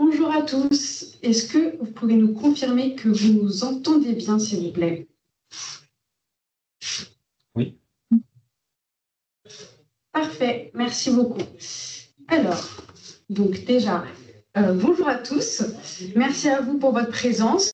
Bonjour à tous. Est-ce que vous pouvez nous confirmer que vous nous entendez bien, s'il vous plaît? Oui. Parfait, merci beaucoup. Alors, donc déjà, bonjour à tous. Merci à vous pour votre présence.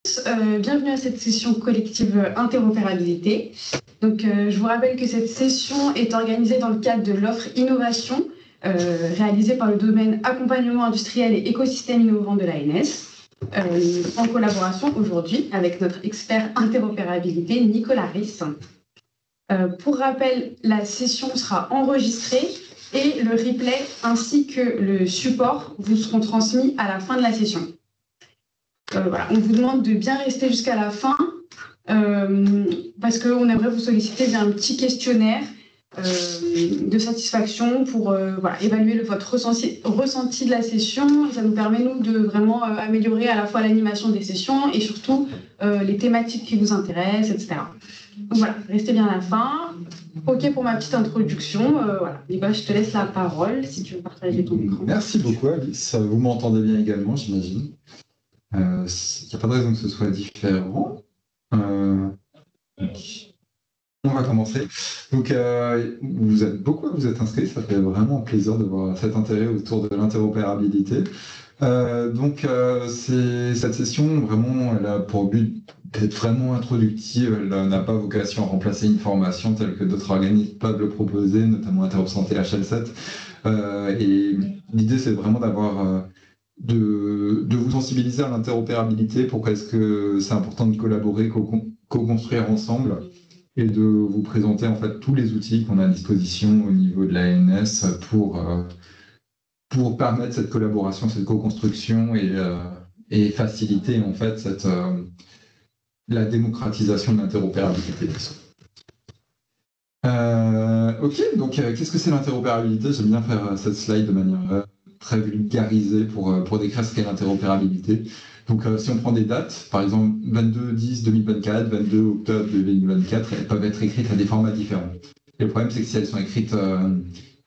Bienvenue à cette session collective interopérabilité. Donc, je vous rappelle que cette session est organisée dans le cadre de l'offre innovation réalisée par le domaine accompagnement industriel et écosystème innovant de l'ANS, en collaboration aujourd'hui avec notre expert interopérabilité, Nicolas Riss. Pour rappel, la session sera enregistrée et le replay ainsi que le support vous seront transmis à la fin de la session. Voilà. On vous demande de bien rester jusqu'à la fin parce qu'on aimerait vous solliciter via un petit questionnaire de satisfaction pour évaluer votre ressenti de la session. Ça nous permet, nous, de vraiment améliorer à la fois l'animation des sessions et surtout les thématiques qui vous intéressent, etc. Donc voilà, restez bien à la fin. OK pour ma petite introduction. Voilà. Nicolas, je te laisse la parole si tu veux partager ton écran. Merci beaucoup, Alice. Vous m'entendez bien également, j'imagine. Il n'y a pas de raison que ce soit différent. On va commencer. Donc, vous êtes beaucoup à vous êtes inscrits. Ça fait vraiment plaisir de voir cet intérêt autour de l'interopérabilité. Cette session, vraiment, elle a pour but d'être vraiment introductive. Elle n'a pas vocation à remplacer une formation telle que d'autres organismes peuvent le proposer, notamment Interop Santé HL7. Et l'idée, c'est vraiment d'avoir de vous sensibiliser à l'interopérabilité, pourquoi est-ce que c'est important de collaborer, co-construire ensemble, et de vous présenter en fait tous les outils qu'on a à disposition au niveau de l'ANS pour permettre cette collaboration, cette co-construction et faciliter en fait la démocratisation de l'interopérabilité. Ok, donc qu'est-ce que c'est l'interopérabilité? J'aime bien faire cette slide de manière très vulgarisée pour décrire ce qu'est l'interopérabilité. Donc si on prend des dates, par exemple 22/10/2024, 22 octobre 2024, elles peuvent être écrites à des formats différents. Et le problème, c'est que si elles sont écrites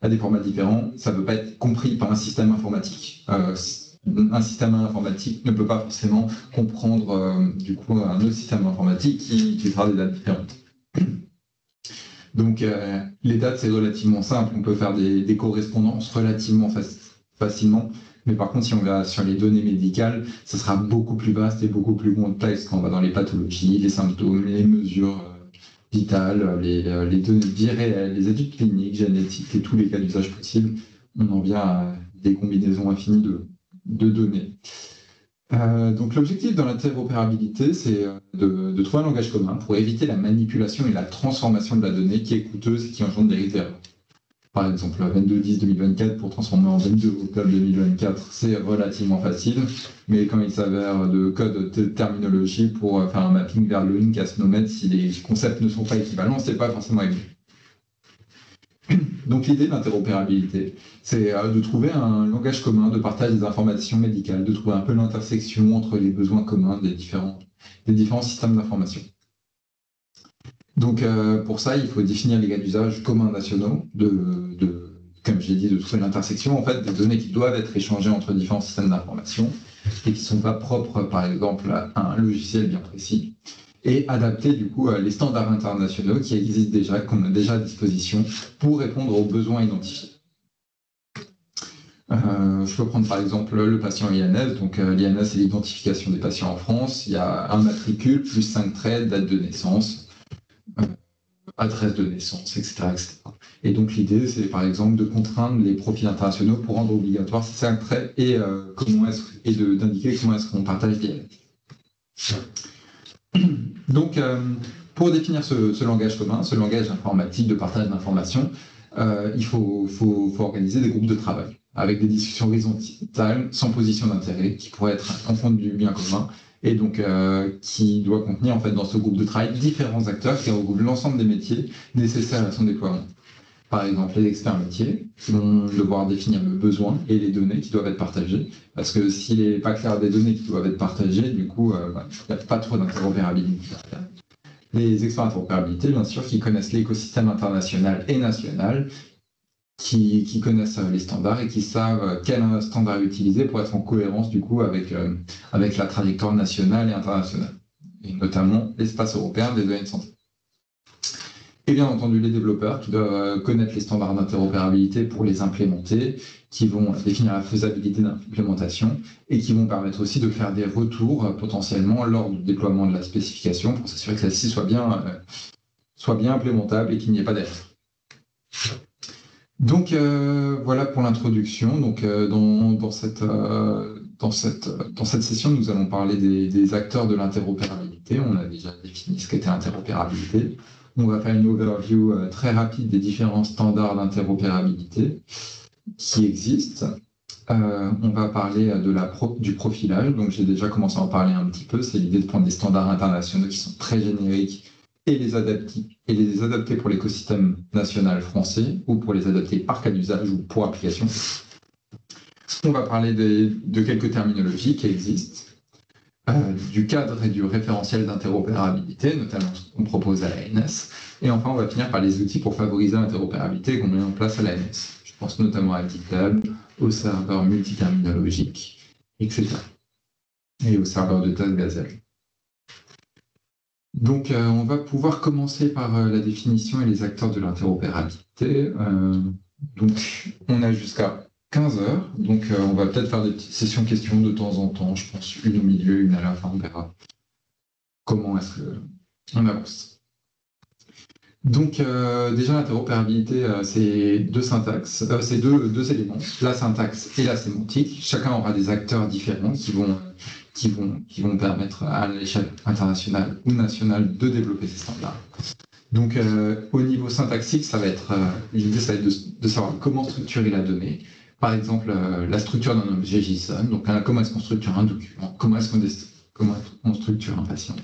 à des formats différents, ça ne peut pas être compris par un système informatique. Un système informatique ne peut pas forcément comprendre du coup un autre système informatique qui fera des dates différentes. Donc les dates, c'est relativement simple, on peut faire des correspondances relativement facilement, mais par contre, si on va sur les données médicales, ça sera beaucoup plus vaste et beaucoup plus complexe quand on va dans les pathologies, les symptômes, les mesures vitales, les données de vie réelles, les études cliniques, génétiques et tous les cas d'usage possibles. On en vient à des combinaisons infinies de données. Donc l'objectif dans l'interopérabilité, c'est de trouver un langage commun pour éviter la manipulation et la transformation de la donnée qui est coûteuse et qui engendre des erreurs. Par exemple, 22/10/2024 pour transformer en 22 octobre 2024, c'est relativement facile, mais quand il s'avère de code de terminologie pour faire un mapping vers le link à Snowmed, si les concepts ne sont pas équivalents, c'est pas forcément évident. Donc l'idée de l'interopérabilité, c'est de trouver un langage commun de partage des informations médicales, de trouver un peu l'intersection entre les besoins communs des différents systèmes d'information. Donc pour ça, il faut définir les cas d'usage communs nationaux, comme j'ai dit, de trouver l'intersection en fait, des données qui doivent être échangées entre différents systèmes d'information et qui ne sont pas propres, par exemple, à un logiciel bien précis, et adapter du coup les standards internationaux qui existent déjà, qu'on a déjà à disposition pour répondre aux besoins identifiés. Je peux prendre par exemple le patient INS. Donc l'INS, c'est l'identification des patients en France. Il y a un matricule, plus 5 traits, date de naissance, adresse de naissance, etc., etc. Et donc l'idée, c'est par exemple de contraindre les profils internationaux pour rendre obligatoire ces 5 traits et, d'indiquer comment est-ce qu'on partage l'INS. Donc, pour définir ce langage commun, ce langage informatique de partage d'informations, il faut organiser des groupes de travail avec des discussions horizontales, sans position d'intérêt, qui pourraient être en compte du bien commun, et donc qui doit contenir en fait dans ce groupe de travail différents acteurs qui regroupent l'ensemble des métiers nécessaires à son déploiement. Par exemple, les experts métiers qui vont devoir définir le besoin et les données qui doivent être partagées, parce que s'il n'est pas clair des données qui doivent être partagées, du coup, il n'y a pas trop d'interopérabilité. Les experts interopérabilité, bien sûr, qui connaissent l'écosystème international et national, qui connaissent les standards et qui savent quel standard utiliser pour être en cohérence du coup avec la trajectoire nationale et internationale, et notamment l'espace européen des données de santé. Et bien entendu les développeurs qui doivent connaître les standards d'interopérabilité pour les implémenter, qui vont définir la faisabilité d'implémentation et qui vont permettre aussi de faire des retours potentiellement lors du déploiement de la spécification pour s'assurer que celle-ci soit bien implémentable et qu'il n'y ait pas d'erreur. Donc voilà pour l'introduction. Donc dans cette session, nous allons parler des acteurs de l'interopérabilité. On a déjà défini ce qu'était l'interopérabilité. On va faire une overview très rapide des différents standards d'interopérabilité qui existent. On va parler du profilage. Donc j'ai déjà commencé à en parler un petit peu. C'est l'idée de prendre des standards internationaux qui sont très génériques et les adapter pour l'écosystème national français ou pour les adapter par cas d'usage ou pour application. On va parler de quelques terminologies qui existent, du cadre et du référentiel d'interopérabilité, notamment ce qu'on propose à l'ANS. Et enfin, on va finir par les outils pour favoriser l'interopérabilité qu'on met en place à l'ANS. Je pense notamment à GitLab, aux serveurs multiterminologiques, etc. Et aux serveurs de test Gazelle. Donc, on va pouvoir commencer par la définition et les acteurs de l'interopérabilité. Donc, on a jusqu'à 15 heures. Donc, on va peut-être faire des petites sessions questions de temps en temps. Je pense une au milieu, une à la fin, on verra comment est-ce qu'on avance. Donc, déjà, l'interopérabilité, c'est deux syntaxes, c'est deux éléments, la syntaxe et la sémantique. Chacun aura des acteurs différents qui vont permettre à l'échelle internationale ou nationale de développer ces standards. Donc, au niveau syntaxique, l'idée, ça va être de savoir comment structurer la donnée. Par exemple, la structure d'un objet JSON, donc comment est-ce qu'on structure un document, comment est-ce qu'on structure un patient.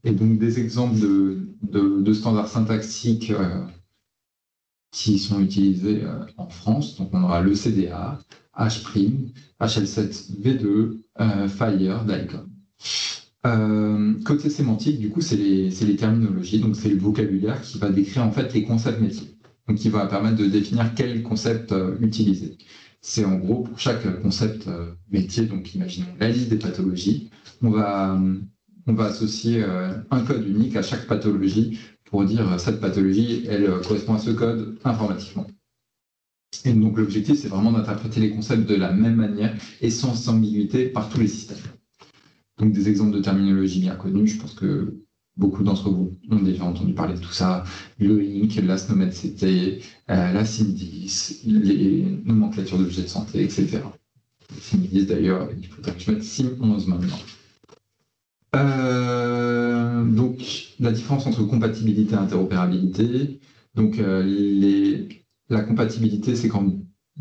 Et donc, des exemples de standards syntaxiques qui sont utilisés en France. Donc, on aura le CDA, H', HL7V2, Fire, DICOM. Côté sémantique, du coup, c'est les terminologies, donc c'est le vocabulaire qui va décrire en fait les concepts métiers, donc qui va permettre de définir quel concept utiliser. C'est en gros pour chaque concept métier, donc imaginons la liste des pathologies, on va associer un code unique à chaque pathologie pour dire cette pathologie, elle correspond à ce code informatiquement. Et donc l'objectif, c'est vraiment d'interpréter les concepts de la même manière et sans ambiguïté par tous les systèmes. Donc des exemples de terminologie bien connus, je pense que beaucoup d'entre vous ont déjà entendu parler de tout ça, le INC, la SNOMED-CT, la SIM10, les nomenclatures d'objets de santé, etc. SIM10 d'ailleurs, il faudrait que je mette SIM11 maintenant. Donc la différence entre compatibilité et interopérabilité. Donc la compatibilité, c'est quand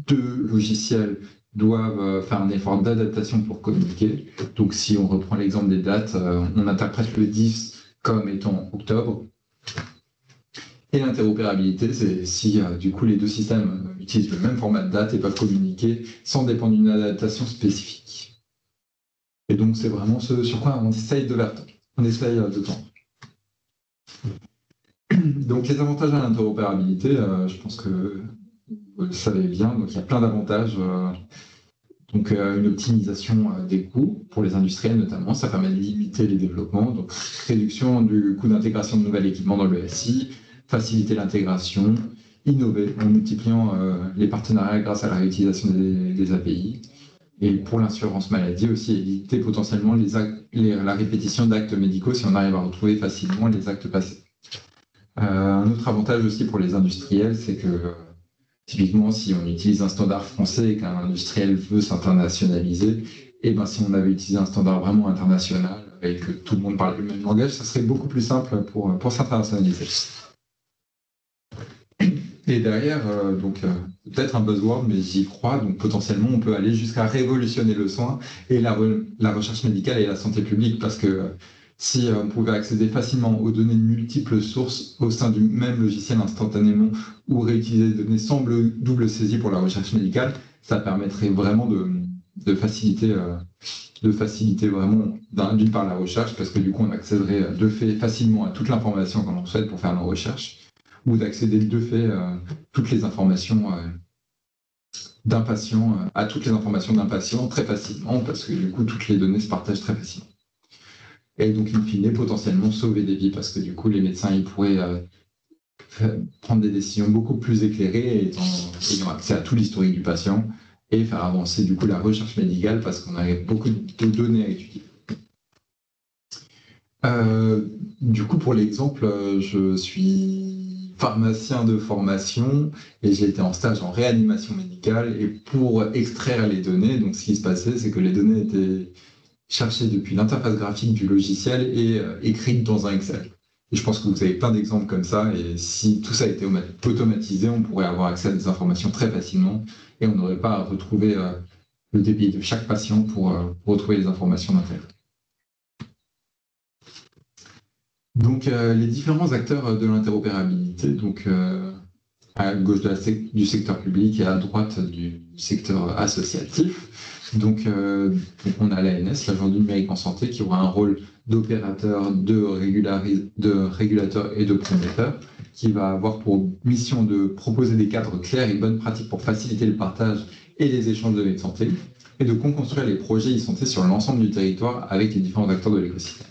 deux logiciels doivent faire un effort d'adaptation pour communiquer. Donc si on reprend l'exemple des dates, on interprète le 10 comme étant octobre. Et l'interopérabilité, c'est si du coup les deux systèmes utilisent le même format de date et peuvent communiquer sans dépendre d'une adaptation spécifique. Et donc c'est vraiment ce sur quoi on essaye de tendre. Donc les avantages de l'interopérabilité, je pense que vous le savez bien, donc il y a plein d'avantages. Donc une optimisation des coûts pour les industriels notamment, ça permet de limiter les développements, donc réduction du coût d'intégration de nouvel équipement dans le SI, faciliter l'intégration, innover en multipliant les partenariats grâce à la réutilisation des API. Et pour l'assurance maladie aussi, éviter potentiellement la répétition d'actes médicaux si on arrive à retrouver facilement les actes passés. Un autre avantage aussi pour les industriels, c'est que typiquement, si on utilise un standard français et qu'un industriel veut s'internationaliser, et ben, si on avait utilisé un standard vraiment international et que tout le monde parle le même langage, ça serait beaucoup plus simple pour s'internationaliser. Et derrière, peut-être un buzzword, mais j'y crois, donc potentiellement on peut aller jusqu'à révolutionner le soin et la recherche médicale et la santé publique, parce que si on pouvait accéder facilement aux données de multiples sources au sein du même logiciel instantanément ou réutiliser des données sans double saisie pour la recherche médicale, ça permettrait vraiment de faciliter vraiment d'une part la recherche, parce que du coup on accéderait de fait facilement à toute l'information qu'on souhaite pour faire nos recherches. ou d'accéder de fait toutes les informations d'un patient, à toutes les informations d'un patient très facilement, parce que du coup, toutes les données se partagent très facilement. Et donc, in fine, potentiellement sauver des vies, parce que du coup, les médecins, ils pourraient prendre des décisions beaucoup plus éclairées, ayant accès à tout l'historique du patient, et faire avancer du coup la recherche médicale, parce qu'on a beaucoup de données à étudier. Du coup, pour l'exemple, je suis pharmacien de formation et j'ai été en stage en réanimation médicale. Et pour extraire les données, donc ce qui se passait, c'est que les données étaient cherchées depuis l'interface graphique du logiciel et écrites dans un Excel. Et je pense que vous avez plein d'exemples comme ça. Et si tout ça a été automatisé, on pourrait avoir accès à des informations très facilement et on n'aurait pas à retrouver le débit de chaque patient pour retrouver les informations d'un tel. Donc, les différents acteurs de l'interopérabilité, donc à gauche du secteur public et à droite du secteur associatif. Donc, on a l'ANS, l'Agence du numérique en santé, qui aura un rôle d'opérateur, de régulateur et de promoteur, qui va avoir pour mission de proposer des cadres clairs et bonnes pratiques pour faciliter le partage et les échanges de données de santé, et de co-construire les projets e-santé sur l'ensemble du territoire avec les différents acteurs de l'écosystème.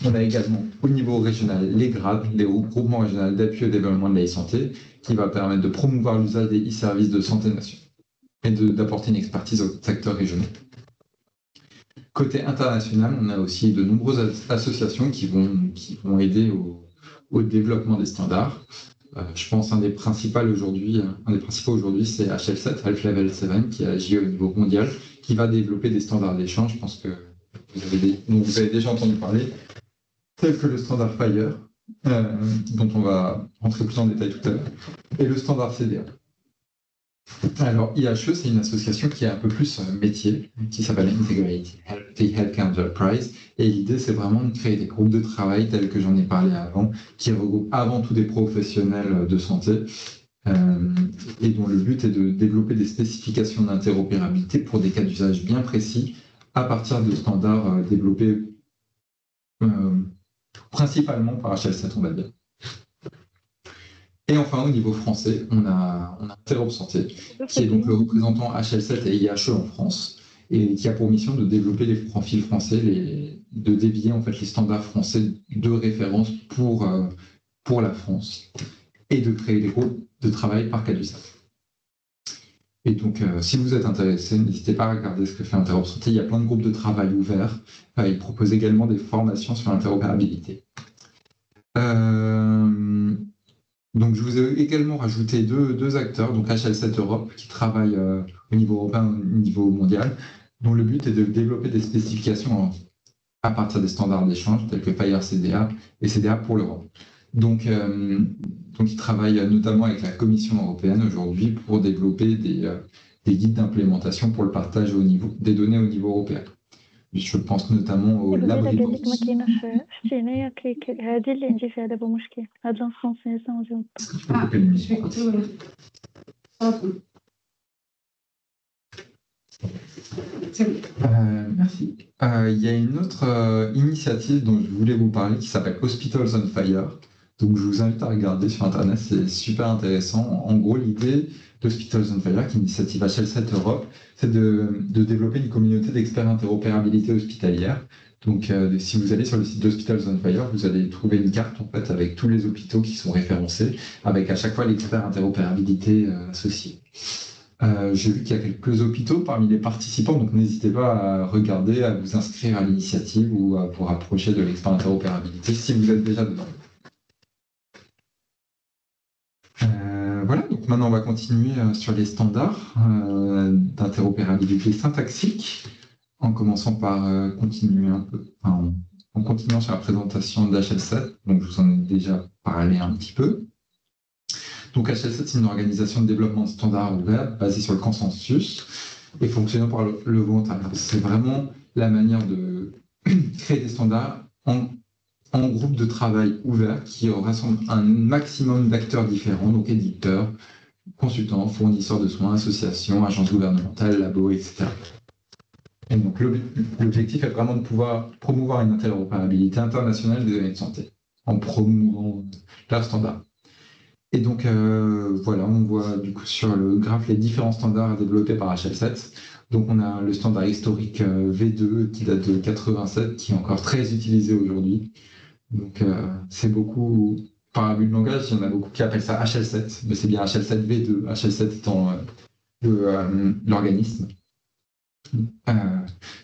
On a également au niveau régional les GRAD, les groupements régionaux d'appui au développement de la e-santé, qui va permettre de promouvoir l'usage des e-services de santé nationale et d'apporter une expertise aux acteurs régionaux. Côté international, on a aussi de nombreuses associations qui vont aider au développement des standards. Je pense un des principaux aujourd'hui, c'est HL7, Health Level 7, qui agit au niveau mondial, qui va développer des standards d'échange. Je pense que vous avez déjà entendu parler, tels que le standard FHIR, dont on va rentrer plus en détail tout à l'heure, et le standard CDA. Alors, IHE, c'est une association qui est un peu plus métier, qui s'appelle Integrated Healthcare Enterprise, et l'idée, c'est vraiment de créer des groupes de travail tels que j'en ai parlé avant, qui regroupent avant tout des professionnels de santé, et dont le but est de développer des spécifications d'interopérabilité pour des cas d'usage bien précis, à partir de standards développés principalement par HL7, on va dire. Et enfin, au niveau français, on a Interop Santé, qui est donc le représentant HL7 et IHE en France, et qui a pour mission de développer les profils français, de dévier en fait les standards français de référence pour la France, et de créer des groupes de travail par cas d'usage. Et donc, si vous êtes intéressé, n'hésitez pas à regarder ce que fait Interop Santé. Il y a plein de groupes de travail ouverts. Ils proposent également des formations sur l'interopérabilité. Donc, je vous ai également rajouté deux acteurs, donc HL7 Europe, qui travaillent au niveau européen, au niveau mondial, dont le but est de développer des spécifications à partir des standards d'échange, tels que FHIR CDA et CDA pour l'Europe. Donc, ils travaillent notamment avec la Commission européenne aujourd'hui pour développer des guides d'implémentation pour le partage des données au niveau européen. Je pense notamment au laboratoire. Merci. Il y a une autre initiative dont je voulais vous parler qui s'appelle Hospitals on Fire. Donc, je vous invite à regarder sur Internet, c'est super intéressant. En gros, l'idée d'Hospitals on Fire, qui est une initiative HL7 Europe, c'est de développer une communauté d'experts interopérabilité hospitalière. Donc, si vous allez sur le site d'Hospitals on Fire, vous allez trouver une carte en fait, avec tous les hôpitaux qui sont référencés, avec à chaque fois l'expert interopérabilité associé. J'ai vu qu'il y a quelques hôpitaux parmi les participants, donc n'hésitez pas à regarder, à vous inscrire à l'initiative ou à vous rapprocher de l'expert interopérabilité si vous êtes déjà dedans. Voilà, donc maintenant on va continuer sur les standards d'interopérabilité syntaxique, en commençant par continuer un peu, en continuant sur la présentation d'HL7, donc je vous en ai déjà parlé un petit peu. Donc HL7, c'est une organisation de développement de standards ouverts basée sur le consensus et fonctionnant par le volontariat. C'est vraiment la manière de créer des standards en groupe de travail ouvert qui rassemble un maximum d'acteurs différents, donc éditeurs, consultants, fournisseurs de soins, associations, agences gouvernementales, labos, etc. Et donc l'objectif est vraiment de pouvoir promouvoir une interopérabilité internationale des données de santé en promouvant leurs standards. Et donc, voilà, on voit du coup sur le graphe les différents standards développés par HL7. Donc, on a le standard historique V2 qui date de 87, qui est encore très utilisé aujourd'hui. Donc, c'est beaucoup, par abus de langage, il y en a beaucoup qui appellent ça HL7, mais c'est bien HL7 V2, HL7 étant l'organisme. Euh,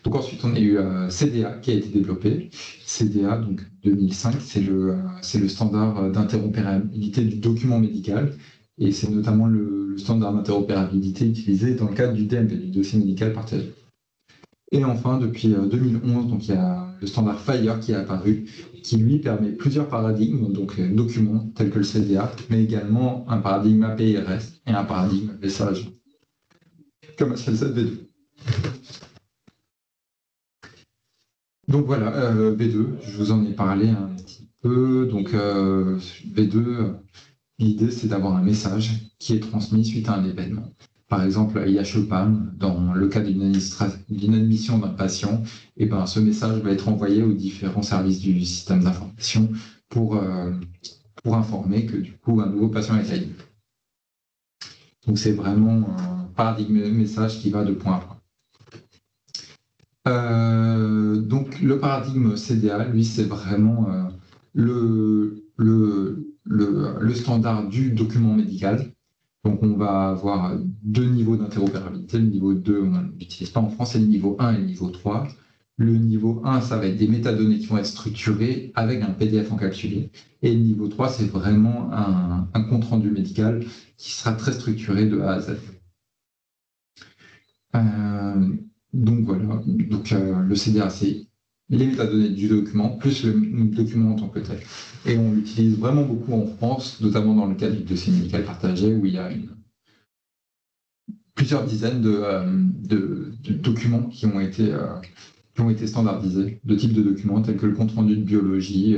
donc ensuite, on a eu CDA qui a été développé. CDA, donc 2005, c'est le standard d'interopérabilité du document médical. Et c'est notamment le standard d'interopérabilité utilisé dans le cadre du DMP, du dossier médical partagé. Et enfin, depuis 2011, donc, il y a le standard FHIR qui est apparu, qui lui permet plusieurs paradigmes, donc documents tels que le CDA, mais également un paradigme API-REST et un paradigme message, comme HL7V2. Donc voilà, V2, je vous en ai parlé un petit peu. Donc V2, l'idée c'est d'avoir un message qui est transmis suite à un événement. Par exemple, IHEPAM, dans le cas d'une admission d'un patient, et ben, ce message va être envoyé aux différents services du système d'information pour informer que du coup un nouveau patient est admis. Donc c'est vraiment un paradigme message qui va de point à point. Donc le paradigme CDA, lui, c'est vraiment le standard du document médical. Donc on va avoir deux niveaux d'interopérabilité. Le niveau 2, on n'utilise pas en France, c'est le niveau 1 et le niveau 3. Le niveau 1, ça va être des métadonnées qui vont être structurées avec un PDF encapsulé. Et le niveau 3, c'est vraiment un compte-rendu médical qui sera très structuré de A à Z. Donc voilà, donc, le CDA, c'est les métadonnées du document, plus le document en tant que tel. Et on l'utilise vraiment beaucoup en France, notamment dans le cadre du dossier médical partagé, où il y a plusieurs dizaines de documents qui ont été standardisés, de types de documents tels que le compte-rendu de biologie,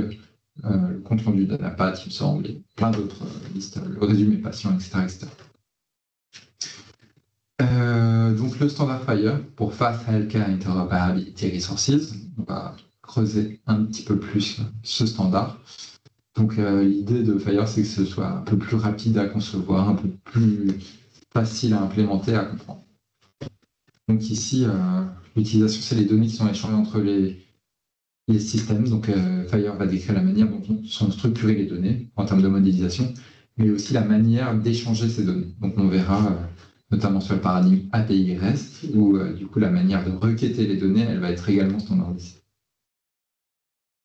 le compte-rendu d'ANAPAT, il me semble, et plein d'autres listes, le résumé patient, etc. Donc le standard FHIR pour Fast Healthcare Interoperability Resources, on va creuser un petit peu plus ce standard. Donc l'idée de FHIR, c'est que ce soit un peu plus rapide à concevoir, un peu plus facile à implémenter, à comprendre. Donc ici, l'utilisation, c'est les données qui sont échangées entre les systèmes. Donc FHIR va décrire la manière dont sont structurées les données en termes de modélisation, mais aussi la manière d'échanger ces données. Donc on verra notamment sur le paradigme API-REST, où du coup la manière de requêter les données, elle va être également standardisée.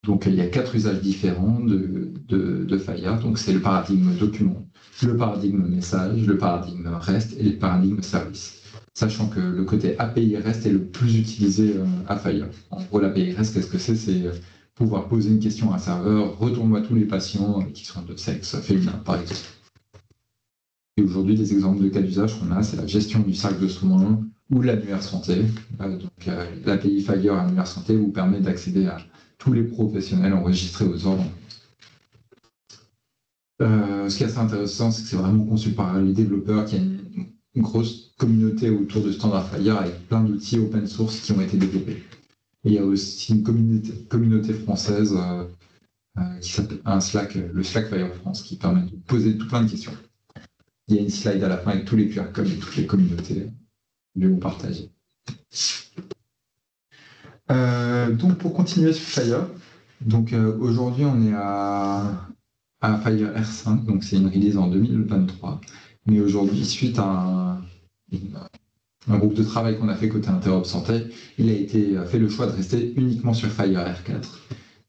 Donc il y a 4 usages différents de FHIR. Donc c'est le paradigme document, le paradigme message, le paradigme REST et le paradigme service. Sachant que le côté API-REST est le plus utilisé à FHIR. En gros, l'API-REST, qu'est-ce que c'est? C'est pouvoir poser une question à un serveur, retourne-moi tous les patients qui sont de sexe féminin, par exemple. Et aujourd'hui, des exemples de cas d'usage qu'on a, c'est la gestion du cercle de soins ou l'annuaire santé. Donc, l'API FHIR annuaire santé vous permet d'accéder à tous les professionnels enregistrés aux ordres. Ce qui est assez intéressant, c'est que c'est vraiment conçu par les développeurs, qui a une grosse communauté autour du standard FHIR avec plein d'outils open source qui ont été développés. Et il y a aussi une communauté française qui s'appelle le Slack FHIR France, qui permet de poser tout plein de questions. Il y a une slide à la fin avec tous les QR codes et toutes les communautés. Je vais vous partager. Donc pour continuer sur FHIR, donc aujourd'hui on est à FHIR R5, donc c'est une release en 2023. Mais aujourd'hui, suite à un groupe de travail qu'on a fait côté Interop Santé, il a fait le choix de rester uniquement sur FHIR R4.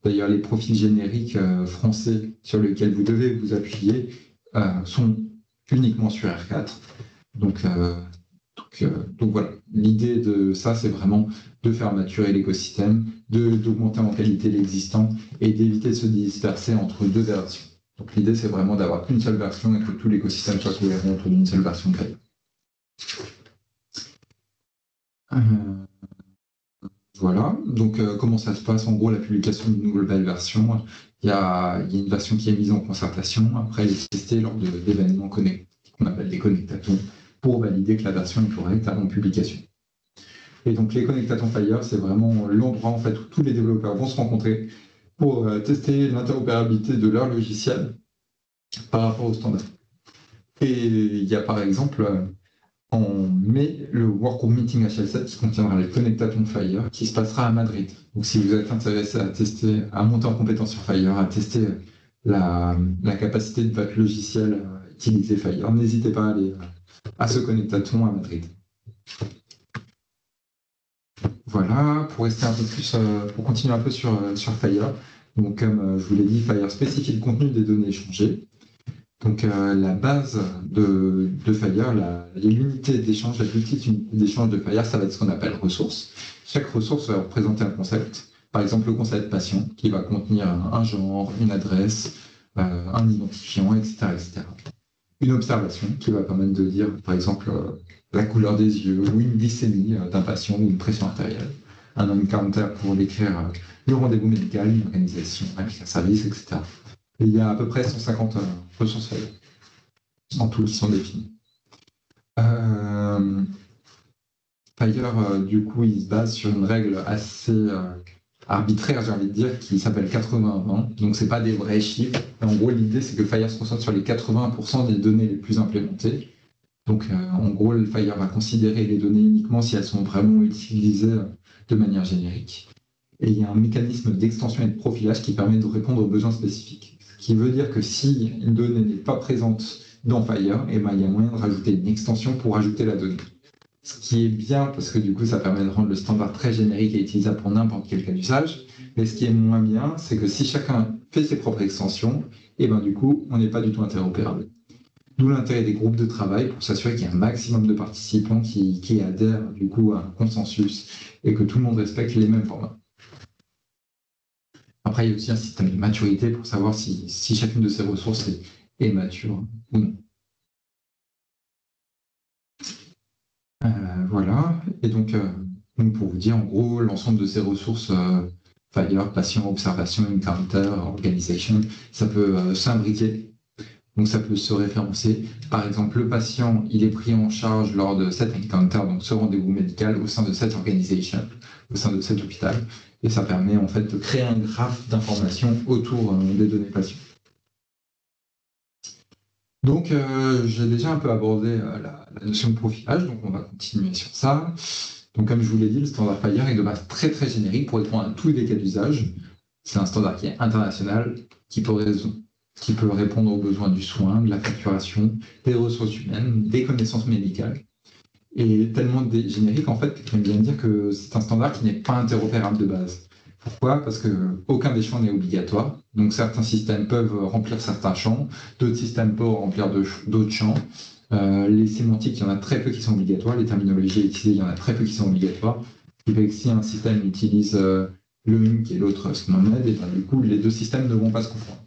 D'ailleurs, les profils génériques français sur lesquels vous devez vous appuyer sont uniquement sur R4. Donc voilà, l'idée de ça, c'est vraiment de faire maturer l'écosystème, d'augmenter en qualité l'existant et d'éviter de se disperser entre deux versions. Donc l'idée, c'est vraiment d'avoir une seule version et que tout l'écosystème soit cohérent autour d'une seule version créée. Voilà, donc comment ça se passe? En gros, la publication d'une nouvelle version, il y a une version qui est mise en concertation, après elle est testée lors d'événements connectés, qu'on appelle des connectatons, pour valider que la version est correcte avant publication. Et donc les connectatons FHIR, c'est vraiment l'endroit en fait, où tous les développeurs vont se rencontrer pour tester l'interopérabilité de leur logiciel par rapport au standard. Et il y a par exemple en mai le Workgroup Meeting HL7 qui contiendra les connectatons Fire qui se passera à Madrid. Donc si vous êtes intéressé à tester, à monter en compétence sur Fire, à tester la capacité de votre logiciel à utiliser Fire, n'hésitez pas à aller à ce connectaton à Madrid. Voilà, pour rester un peu plus, pour continuer un peu sur Fire. Donc comme je vous l'ai dit, Fire spécifie le contenu des données échangées. Donc la base de Fire, l'unité d'échange, la petite unité d'échange de Fire, ça va être ce qu'on appelle ressource. Chaque ressource va représenter un concept. Par exemple, le concept patient, qui va contenir un genre, une adresse, un identifiant, etc., etc. Une observation, qui va permettre de dire, par exemple, la couleur des yeux, ou une glycémie d'un patient, ou une pression artérielle. Un encounter pour décrire le rendez-vous médical, une organisation, un service, etc. Et il y a à peu près 150 ressources Fire en tout qui sont définies. Fire, du coup, il se base sur une règle assez arbitraire, j'ai envie de dire, qui s'appelle 80-20. Donc, ce n'est pas des vrais chiffres. En gros, l'idée, c'est que Fire se concentre sur les 80% des données les plus implémentées. Donc, en gros, le Fire va considérer les données uniquement si elles sont vraiment utilisées de manière générique. Et il y a un mécanisme d'extension et de profilage qui permet de répondre aux besoins spécifiques. Ce qui veut dire que si une donnée n'est pas présente dans Fire, eh ben, il y a moyen de rajouter une extension pour ajouter la donnée. Ce qui est bien parce que du coup, ça permet de rendre le standard très générique et utilisable pour n'importe quel cas d'usage. Mais ce qui est moins bien, c'est que si chacun fait ses propres extensions, eh ben, du coup, on n'est pas du tout interopérable. D'où l'intérêt des groupes de travail pour s'assurer qu'il y a un maximum de participants qui adhèrent du coup à un consensus et que tout le monde respecte les mêmes formats. Après, il y a aussi un système de maturité pour savoir si chacune de ces ressources est mature ou non. Voilà. Et donc, pour vous dire, en gros, l'ensemble de ces ressources, Fire, patient, observation, encounter, organization, ça peut s'imbriquer. Donc, ça peut se référencer. Par exemple, le patient, il est pris en charge lors de cet encounter, donc ce rendez-vous médical, au sein de cette organisation, au sein de cet hôpital. Et ça permet en fait de créer un graphe d'informations autour des données patients. Donc, j'ai déjà un peu abordé la notion de profilage, donc on va continuer sur ça. Donc, comme je vous l'ai dit, le standard Fire est de base très très générique pour répondre à tous les cas d'usage. C'est un standard qui est international, qui peut répondre aux besoins du soin, de la facturation, des ressources humaines, des connaissances médicales. Et tellement générique, en fait, j'aime bien dire que c'est un standard qui n'est pas interopérable de base. Pourquoi? Parce qu'aucun des champs n'est obligatoire. Donc certains systèmes peuvent remplir certains champs, d'autres systèmes peuvent remplir d'autres champs. Les sémantiques, il y en a très peu qui sont obligatoires. Les terminologies utilisées, il y en a très peu qui sont obligatoires. Ce qui fait que si un système utilise le UNC et l'autre SNOMED, et ben, du coup, les deux systèmes ne vont pas se confondre.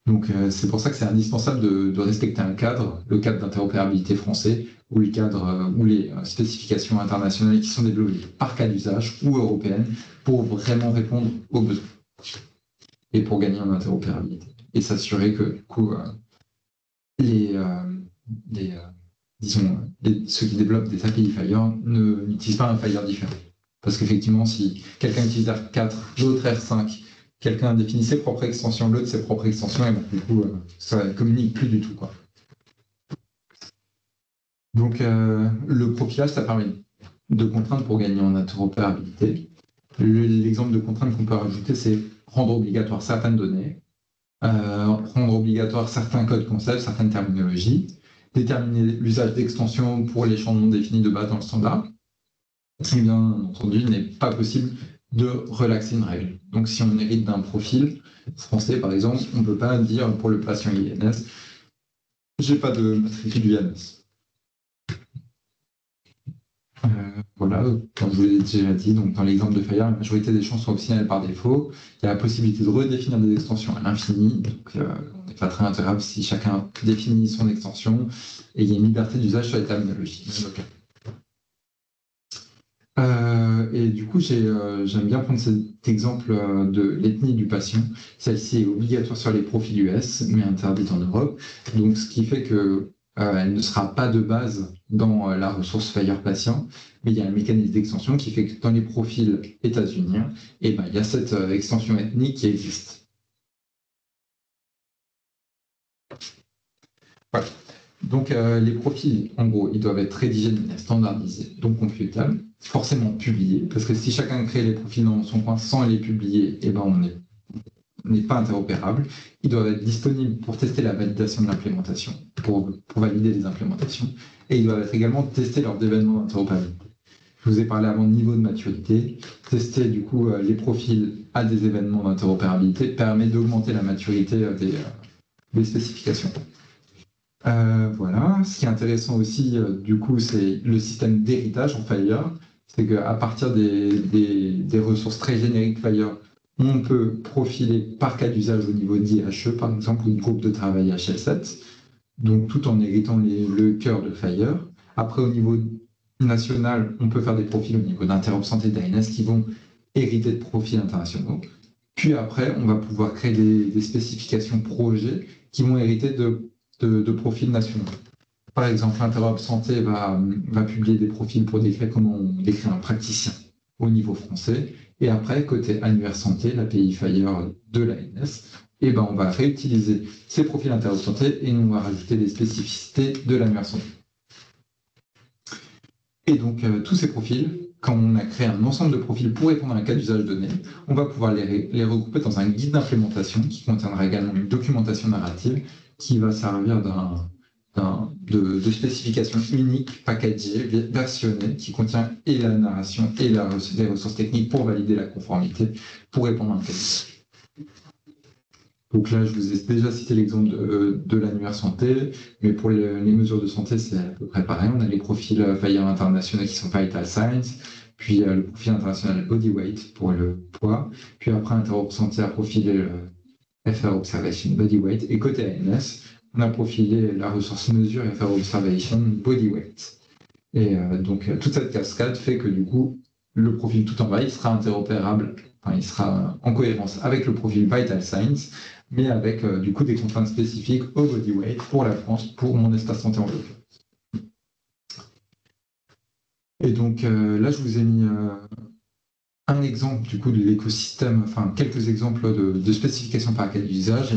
Donc c'est pour ça que c'est indispensable de respecter un cadre, le cadre d'interopérabilité français, ou le cadre ou les spécifications internationales qui sont développées par cas d'usage ou européennes pour vraiment répondre aux besoins et pour gagner en interopérabilité et s'assurer que du coup ceux qui développent des API Fire n'utilisent pas un Fire différent. Parce qu'effectivement, si quelqu'un utilise R4, l'autre R5, quelqu'un définit ses propres extensions, l'autre ses propres extensions, et bon, du coup, ça ne communique plus du tout, quoi. Donc, le profilage, ça permet de contraintes pour gagner en interopérabilité. L'exemple de contrainte qu'on peut rajouter, c'est rendre obligatoire certaines données, rendre obligatoire certains codes concepts, certaines terminologies, déterminer l'usage d'extensions pour les champs non définis de base dans le standard. Et bien entendu, il n'est pas possible de relaxer une règle. Donc, si on hérite d'un profil français, par exemple, on ne peut pas dire pour le patient INS, j'ai pas de matricule INS. Voilà, comme je vous l'ai déjà dit, donc dans l'exemple de Fire, la majorité des champs sont optionnels par défaut. Il y a la possibilité de redéfinir des extensions à l'infini. Donc, on n'est pas très intéressable si chacun définit son extension et il y a une liberté d'usage sur les terminologies. Et du coup, j'aime bien prendre cet exemple de l'ethnie du patient. Celle-ci est obligatoire sur les profils US, mais interdite en Europe. Donc, ce qui fait que elle ne sera pas de base dans la ressource Fire patient, mais il y a un mécanisme d'extension qui fait que dans les profils états-uniens, eh ben, il y a cette extension ethnique qui existe. Voilà. Donc, les profils, en gros, ils doivent être rédigés de manière standardisée, donc computables, forcément publiés, parce que si chacun crée les profils dans son coin sans les publier, eh ben, on n'est pas interopérable. Ils doivent être disponibles pour tester la validation de l'implémentation, pour valider les implémentations, et ils doivent être également testés lors d'événements d'interopérabilité. Je vous ai parlé avant de niveau de maturité. Tester du coup les profils à des événements d'interopérabilité permet d'augmenter la maturité des spécifications. Voilà. Ce qui est intéressant aussi, du coup, c'est le système d'héritage en Fire. C'est qu'à partir des ressources très génériques Fire, on peut profiler par cas d'usage au niveau d'IHE, par exemple, ou de groupe de travail HL7, donc tout en héritant le cœur de Fire. Après, au niveau national, on peut faire des profils au niveau d'Interop Santé d'ANS qui vont hériter de profils internationaux. Puis après, on va pouvoir créer des spécifications projets qui vont hériter de profils nationaux. Par exemple, Interop Santé va publier des profils pour décrire comment on décrit un praticien au niveau français. Et après, côté Annuaire Santé, l'API Fire de l'ANS, eh ben, on va réutiliser ces profils Interop Santé et on va rajouter des spécificités de l'Annuaire Santé. Et donc, tous ces profils, quand on a créé un ensemble de profils pour répondre à un cas d'usage donné, on va pouvoir les regrouper dans un guide d'implémentation qui contiendra également une documentation narrative qui va servir de spécification unique, packagée, versionnée, qui contient et la narration et les ressources techniques pour valider la conformité, pour répondre à un cas d'usage. Donc là, je vous ai déjà cité l'exemple de l'annuaire santé, mais pour les mesures de santé, c'est à peu près pareil. On a les profils Fire internationaux qui sont Vital Signs, puis le profil international Body Weight pour le poids, puis après Interop Santé a profilé FR Observation Body Weight, et côté ANS, on a profilé la ressource mesure FR Observation Body Weight. Et donc toute cette cascade fait que du coup, le profil tout en bas, il sera interopérable, enfin, il sera en cohérence avec le profil Vital Signs, mais avec du coup des contraintes spécifiques au body weight pour la France, pour mon espace santé en l'occurrence. Et donc là, je vous ai mis un exemple du coup de l'écosystème, enfin quelques exemples de spécifications par cas d'usage.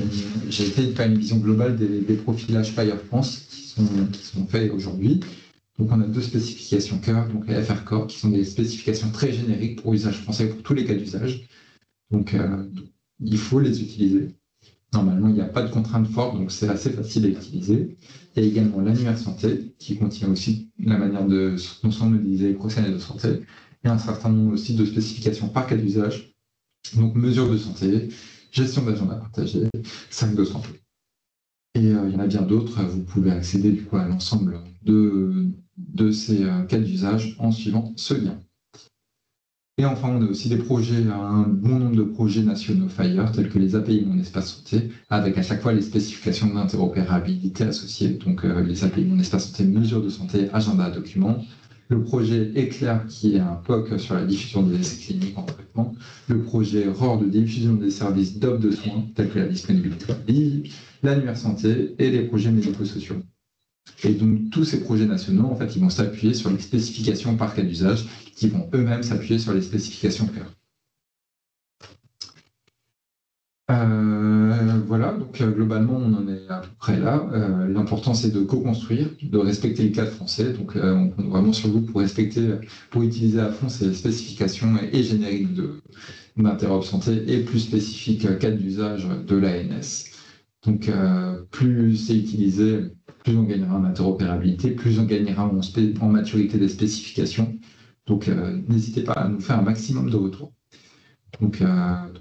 J'ai essayé de faire une vision globale des profilages Fire France qui sont faits aujourd'hui. Donc on a deux spécifications cœur, donc les FR Core, qui sont des spécifications très génériques pour usage français, pour tous les cas d'usage. Donc il faut les utiliser. Normalement, il n'y a pas de contrainte forte, donc c'est assez facile à utiliser. Il y a également l'annuaire santé, qui contient aussi la manière dont sont modélisés les procédés de santé, et un certain nombre aussi de spécifications par cas d'usage, donc mesures de santé, gestion d'agenda partagé, sac de santé. Et il y en a bien d'autres, vous pouvez accéder du coup à l'ensemble de ces cas d'usage en suivant ce lien. Et enfin, on a aussi des projets, un bon nombre de projets nationaux Fire, tels que les API Mon Espace Santé, avec à chaque fois les spécifications d'interopérabilité associées. Donc, les API Mon Espace Santé, mesures de santé, agenda, documents. Le projet Éclair, qui est un POC sur la diffusion des essais cliniques en traitement. Le projet ROR de diffusion des services d'offre de soins, tels que la disponibilité en ligne, l'annuaire santé et les projets médico-sociaux. Et donc, tous ces projets nationaux, en fait, ils vont s'appuyer sur les spécifications par cas d'usage, qui vont eux-mêmes s'appuyer sur les spécifications cœur. Voilà, donc globalement, on en est à peu près là. L'important, c'est de co-construire, de respecter le cadre français. Donc, on compte vraiment sur vous pour utiliser à fond ces spécifications et génériques d'Interop Santé et plus spécifiques cadre d'usage de l'ANS. Donc, plus c'est utilisé, plus on gagnera en interopérabilité, plus on gagnera en maturité des spécifications. Donc, n'hésitez pas à nous faire un maximum de retours. Donc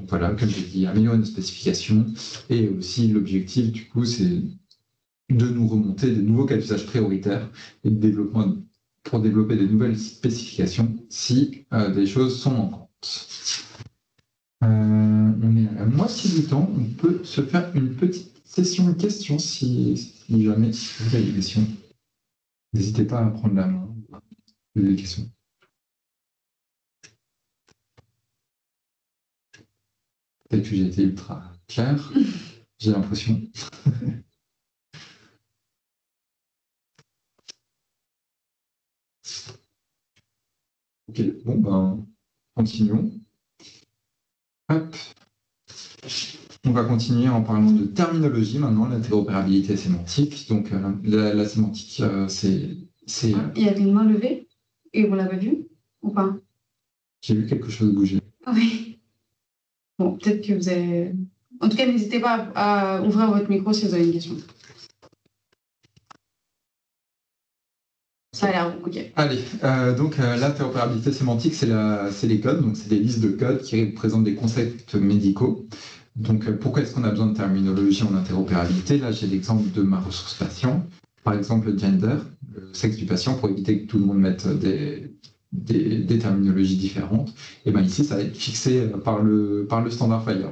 voilà, comme j'ai dit, améliorer nos spécifications. Et aussi, l'objectif, du coup, c'est de nous remonter des nouveaux cas d'usage prioritaires et de développement pour développer des nouvelles spécifications si des choses sont manquantes. On est à la moitié du temps. On peut se faire une petite session de questions si jamais vous avez des questions. N'hésitez pas à prendre la main, poser des questions. Peut-être que j'ai été ultra clair, j'ai l'impression. Ok, bon ben, continuons. Hop. On va continuer en parlant de terminologie maintenant, l'interopérabilité sémantique. Donc la sémantique, c'est... Il y avait une main levée et on l'a pas vu ou pas? J'ai vu quelque chose bouger. Oui. Bon, peut-être que vous avez... En tout cas, n'hésitez pas à ouvrir votre micro si vous avez une question. Ça a l'air bon, ok. Allez, donc l'interopérabilité sémantique, c'est les codes, donc c'est des listes de codes qui représentent des concepts médicaux. Donc pourquoi est-ce qu'on a besoin de terminologie en interopérabilité? Là, j'ai l'exemple de ma ressource patient, par exemple le gender, le sexe du patient, pour éviter que tout le monde mette des terminologies différentes. Et bien ici, ça va être fixé par le standard FHIR.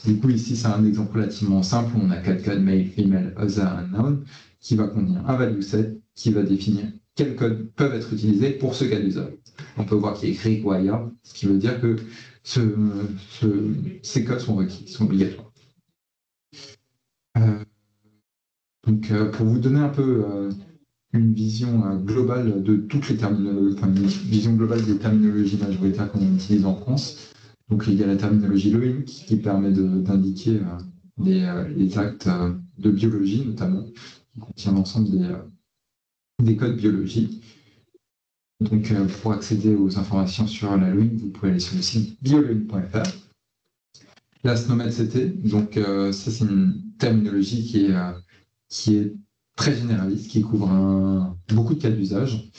Du coup, ici, c'est un exemple relativement simple. On a 4 codes male, female, other, unknown, qui va contenir un value set qui va définir quels codes peuvent être utilisés pour ce cas d'usage. On peut voir qu'il est écrit require, ce qui veut dire que ces codes sont requis, sont obligatoires. Pour vous donner un peu une vision globale de toutes les terminologies, enfin une vision globale des terminologies majoritaires qu'on utilise en France. Donc il y a la terminologie LOINC qui permet d'indiquer les actes de biologie notamment, qui contient l'ensemble des codes biologiques. Donc pour accéder aux informations sur la LOINC, vous pouvez aller sur le site bioloinc.fr. La SNOMED-CT, donc ça c'est une terminologie qui est très généraliste, qui couvre beaucoup de cas d'usage,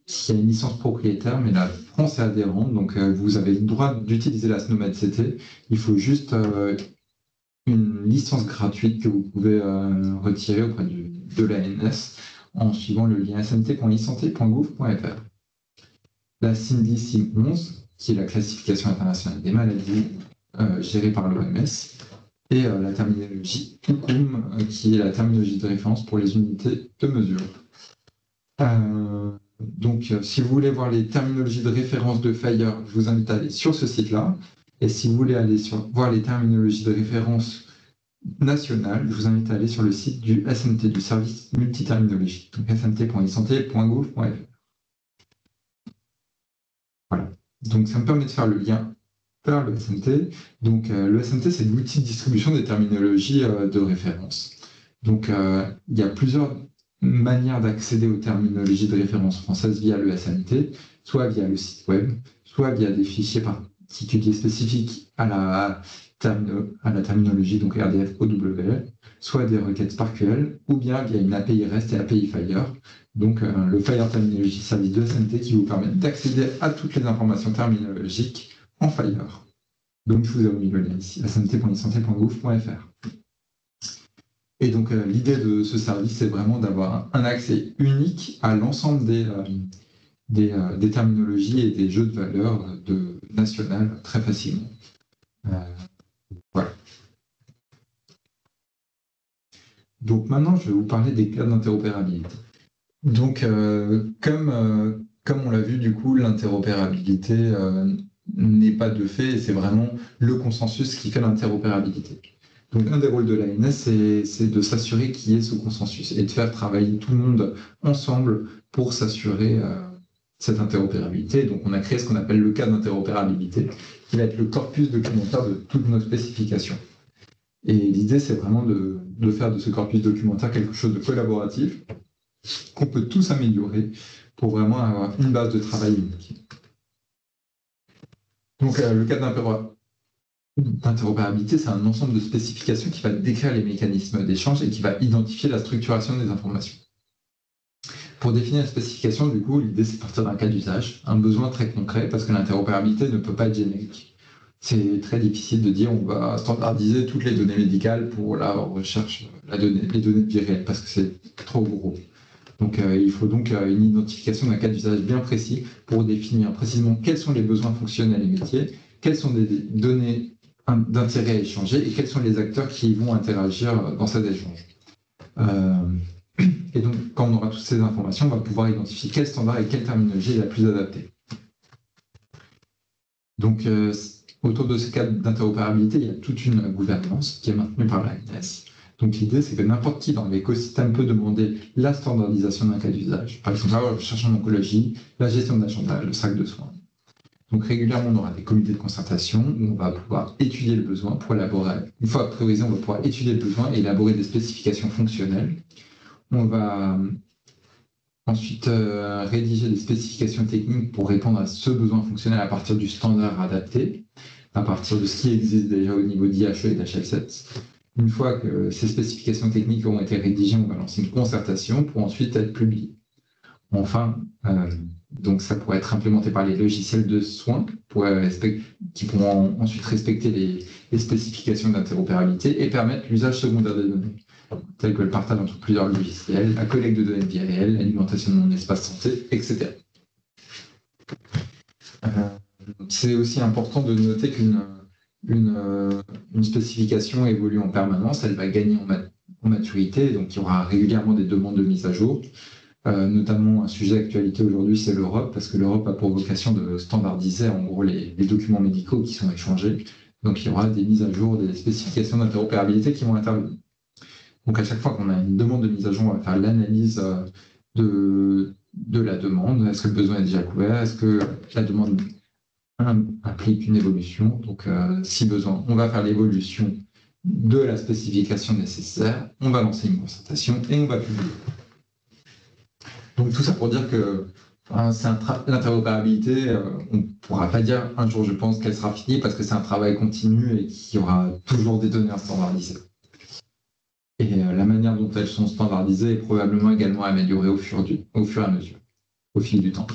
qui a une licence propriétaire, mais la France est adhérente, donc vous avez le droit d'utiliser la SNOMED-CT. Il faut juste une licence gratuite que vous pouvez retirer auprès de l'ANS en suivant le lien smt.isanté.gouv.fr. La CINDI CIM11, qui est la classification internationale des maladies gérée par l'OMS, et la terminologie UCUM, qui est la terminologie de référence pour les unités de mesure. Donc, si vous voulez voir les terminologies de référence de FHIR, je vous invite à aller sur ce site-là. Et si vous voulez aller voir les terminologies de référence nationales, je vous invite à aller sur le site du SMT, du service multiterminologie, donc smt.isanté.gouv.fr. Voilà. Donc, ça me permet de faire le lien vers le SMT. Donc, le SMT, c'est l'outil de distribution des terminologies de référence. Donc, il y a plusieurs manières d'accéder aux terminologies de référence françaises via le SMT, soit via le site web, soit via des fichiers particuliers spécifiques à la terminologie, donc RDF OWL, soit des requêtes SPARQL, ou bien via une API REST et API FHIR, donc le FHIR Terminology Service de SMT qui vous permet d'accéder à toutes les informations terminologiques en FHIR. Donc, je vous ai remis le lien ici, smt.isanté.gouv.fr. Et donc, l'idée de ce service, c'est vraiment d'avoir un accès unique à l'ensemble des terminologies et des jeux de valeurs nationales très facilement. Voilà. Donc, maintenant, je vais vous parler des cas d'interopérabilité. Donc, comme on l'a vu, du coup, l'interopérabilité n'est pas de fait, et c'est vraiment le consensus qui fait l'interopérabilité. Donc un des rôles de l'ANS, c'est de s'assurer qu'il y ait ce consensus et de faire travailler tout le monde ensemble pour s'assurer cette interopérabilité. Donc on a créé ce qu'on appelle le cas d'interopérabilité, qui va être le corpus documentaire de toutes nos spécifications. Et l'idée, c'est vraiment de faire de ce corpus documentaire quelque chose de collaboratif, qu'on peut tous améliorer pour vraiment avoir une base de travail unique. Donc le cas d'interopérabilité, c'est un ensemble de spécifications qui va décrire les mécanismes d'échange et qui va identifier la structuration des informations. Pour définir une spécification, du coup, l'idée, c'est de partir d'un cas d'usage, un besoin très concret, parce que l'interopérabilité ne peut pas être générique. C'est très difficile de dire on va standardiser toutes les données médicales pour la recherche, les données de vie réelle, parce que c'est trop gros. Donc, il faut donc une identification d'un cas d'usage bien précis pour définir précisément quels sont les besoins fonctionnels et métiers, quelles sont des données d'intérêt à échanger et quels sont les acteurs qui vont interagir dans cet échange. Et donc, quand on aura toutes ces informations, on va pouvoir identifier quel standard et quelle terminologie est la plus adaptée. Donc, autour de ces cas d'interopérabilité, il y a toute une gouvernance qui est maintenue par l'ANS. Donc, l'idée, c'est que n'importe qui dans l'écosystème peut demander la standardisation d'un cas d'usage. Par exemple, la recherche en oncologie, la gestion d'agenda, le sac de soins. Donc régulièrement, on aura des comités de concertation où on va pouvoir étudier le besoin pour élaborer. Une fois priorisé, on va pouvoir étudier le besoin et élaborer des spécifications fonctionnelles. On va ensuite rédiger des spécifications techniques pour répondre à ce besoin fonctionnel à partir du standard adapté, à partir de ce qui existe déjà au niveau d'IHE et d'HL7. Une fois que ces spécifications techniques auront été rédigées, on va lancer une concertation pour ensuite être publié. Enfin, donc ça pourrait être implémenté par les logiciels de soins qui pourront ensuite respecter les spécifications d'interopérabilité et permettre l'usage secondaire des données, tel que le partage entre plusieurs logiciels, la collecte de données de vie réelle, l'alimentation de mon espace santé, etc. C'est aussi important de noter qu'une spécification évolue en permanence, elle va gagner en maturité, donc il y aura régulièrement des demandes de mise à jour. Notamment un sujet d'actualité aujourd'hui, c'est l'Europe, parce que l'Europe a pour vocation de standardiser en gros les documents médicaux qui sont échangés. Donc il y aura des mises à jour, des spécifications d'interopérabilité qui vont intervenir. Donc à chaque fois qu'on a une demande de mise à jour, on va faire l'analyse de la demande. Est-ce que le besoin est déjà couvert? Est-ce que la demande implique une évolution? Donc si besoin, on va faire l'évolution de la spécification nécessaire, on va lancer une concertation et on va publier. Donc tout ça pour dire que l'interopérabilité, on ne pourra pas dire un jour, je pense, qu'elle sera finie parce que c'est un travail continu et qu'il y aura toujours des données à standardiser. Et la manière dont elles sont standardisées est probablement également améliorée au fur et à mesure, au fil du temps.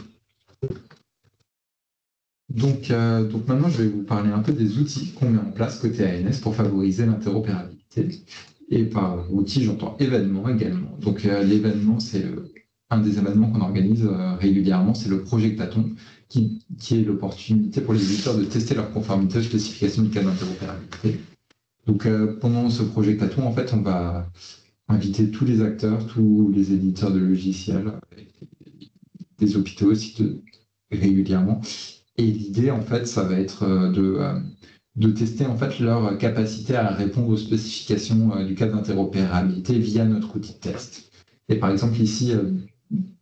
Donc maintenant, je vais vous parler un peu des outils qu'on met en place côté ANS pour favoriser l'interopérabilité. Et par outil, j'entends événement également. Donc l'événement, c'est un des événements qu'on organise régulièrement, c'est le Projectathon, qui est l'opportunité pour les éditeurs de tester leur conformité aux spécifications du cadre d'interopérabilité. Donc pendant ce Projectathon, en fait, on va inviter tous les acteurs, tous les éditeurs de logiciels, des hôpitaux aussi régulièrement. Et l'idée, en fait, ça va être de tester en fait leur capacité à répondre aux spécifications du cadre d'interopérabilité via notre outil de test. Et par exemple, ici,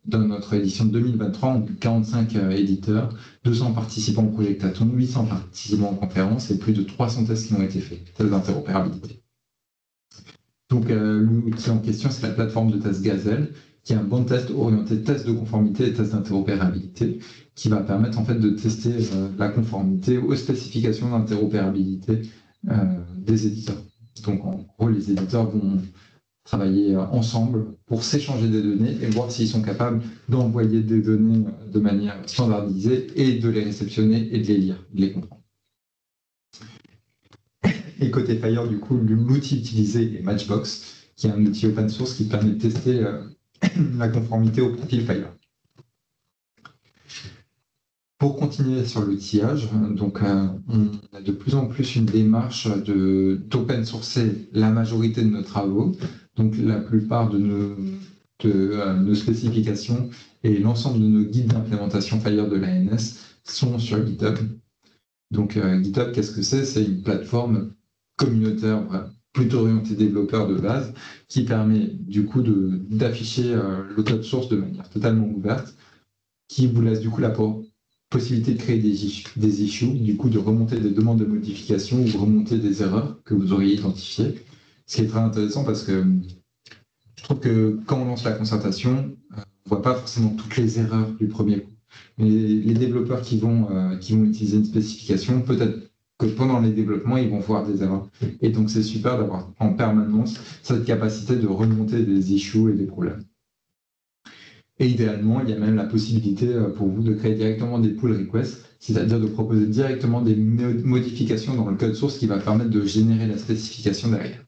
dans notre édition de 2023, on a 45 éditeurs, 200 participants au Projectathon, 800 participants en conférence et plus de 300 tests qui ont été faits, tests d'interopérabilité. Donc, l'outil en question, c'est la plateforme de test Gazelle, qui est un bon test orienté test de conformité et test d'interopérabilité, qui va permettre en fait de tester la conformité aux spécifications d'interopérabilité des éditeurs. Donc, en gros, les éditeurs vont travailler ensemble pour s'échanger des données et voir s'ils sont capables d'envoyer des données de manière standardisée et de les réceptionner et de les lire, de les comprendre. Et côté Fire, du coup, l'outil utilisé est Matchbox, qui est un outil open source qui permet de tester la conformité au profil Fire. Pour continuer sur l'outillage, donc on a de plus en plus une démarche d'open sourcer la majorité de nos travaux. Donc la plupart de nos spécifications et l'ensemble de nos guides d'implémentation Fire de l'ANS sont sur GitHub. Donc GitHub, qu'est-ce que c'est? C'est une plateforme communautaire plutôt orientée développeur de base qui permet du coup d'afficher le code source de manière totalement ouverte, qui vous laisse du coup la possibilité de créer des issues, du coup de remonter des demandes de modification ou de remonter des erreurs que vous auriez identifiées. Ce qui est très intéressant parce que je trouve que quand on lance la concertation, on ne voit pas forcément toutes les erreurs du premier coup. Mais les développeurs qui vont utiliser une spécification, peut-être que pendant les développements, ils vont voir des erreurs. Et donc, c'est super d'avoir en permanence cette capacité de remonter des issues et des problèmes. Et idéalement, il y a même la possibilité pour vous de créer directement des pull requests, c'est-à-dire de proposer directement des modifications dans le code source qui va permettre de générer la spécification derrière.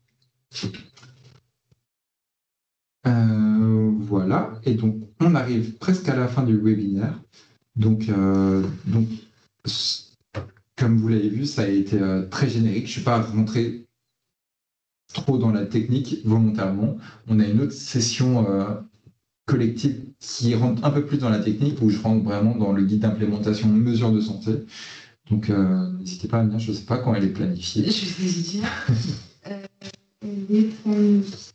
Voilà, et donc on arrive presque à la fin du webinaire. Donc comme vous l'avez vu, ça a été très générique. Je ne suis pas rentré trop dans la technique volontairement. On a une autre session collective qui rentre un peu plus dans la technique, où je rentre vraiment dans le guide d'implémentation mesures de santé. Donc n'hésitez pas à venir, je ne sais pas quand elle est planifiée. Je vais vous dire. Elle est planifiée.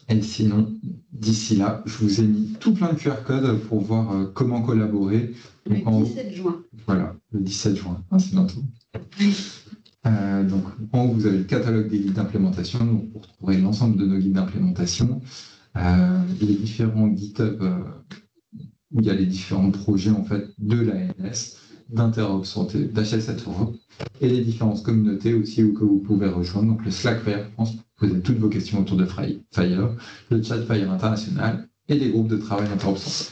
Et sinon, d'ici là, je vous ai mis tout plein de QR codes pour voir comment collaborer. Le Donc, 17 juin. Voilà, le 17 juin. Ah, c'est bientôt. Donc, en haut, vous avez le catalogue des guides d'implémentation. Donc, vous retrouverez l'ensemble de nos guides d'implémentation, les différents GitHub où il y a les différents projets en fait de l'ANS, d'Interop Santé, d'HL7 Europe, et les différentes communautés aussi que vous pouvez rejoindre. Donc, le Slack Fire France, vous posez toutes vos questions autour de Fire, le chat Fire International et les groupes de travail Interop Santé.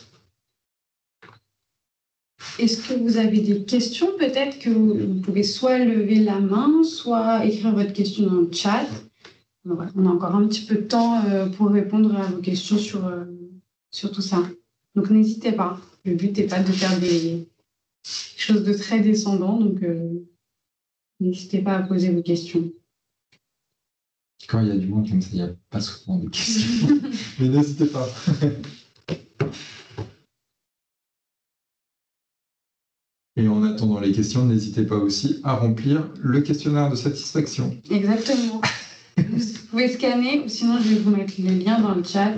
Est-ce que vous avez des questions? Peut-être que vous pouvez soit lever la main, soit écrire votre question dans le chat. Voilà, on a encore un petit peu de temps pour répondre à vos questions sur tout ça. Donc, n'hésitez pas. Le but n'est pas de faire des choses de très descendant. Donc, n'hésitez pas à poser vos questions. Quand il y a du monde comme ça, il n'y a pas souvent de questions. Mais n'hésitez pas. Et en attendant les questions, n'hésitez pas aussi à remplir le questionnaire de satisfaction. Exactement. Vous pouvez scanner, ou sinon je vais vous mettre le lien dans le chat.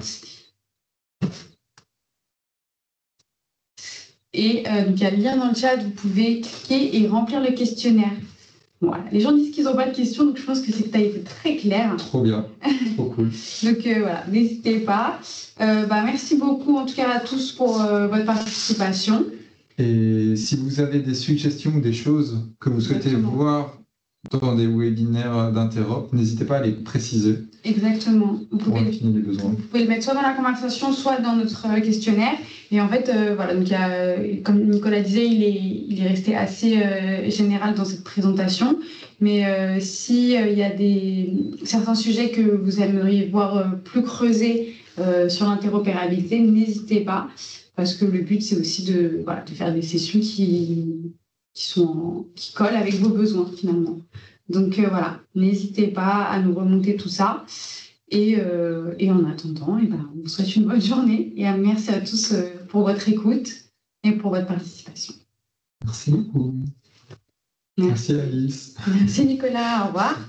Et donc il y a le lien dans le chat, vous pouvez cliquer et remplir le questionnaire. Voilà. Les gens disent qu'ils n'ont pas de questions, donc je pense que c'est que tu as été très clair. Trop bien, trop cool. Donc voilà, n'hésitez pas. Merci beaucoup en tout cas à tous pour votre participation. Et si vous avez des suggestions ou des choses que vous souhaitez voir dans des webinaires d'Interop, n'hésitez pas à les préciser. Exactement. Vous pouvez le mettre soit dans la conversation, soit dans notre questionnaire. Et en fait, donc comme Nicolas disait, il est resté assez général dans cette présentation. Mais s'il y a certains sujets que vous aimeriez voir plus creusés sur l'interopérabilité, n'hésitez pas. Parce que le but, c'est aussi de faire des sessions qui collent avec vos besoins, finalement. Donc, n'hésitez pas à nous remonter tout ça. Et en attendant, on vous souhaite une bonne journée. Et merci à tous pour votre écoute et pour votre participation. Merci beaucoup. Merci Alice. Merci Nicolas. Au revoir.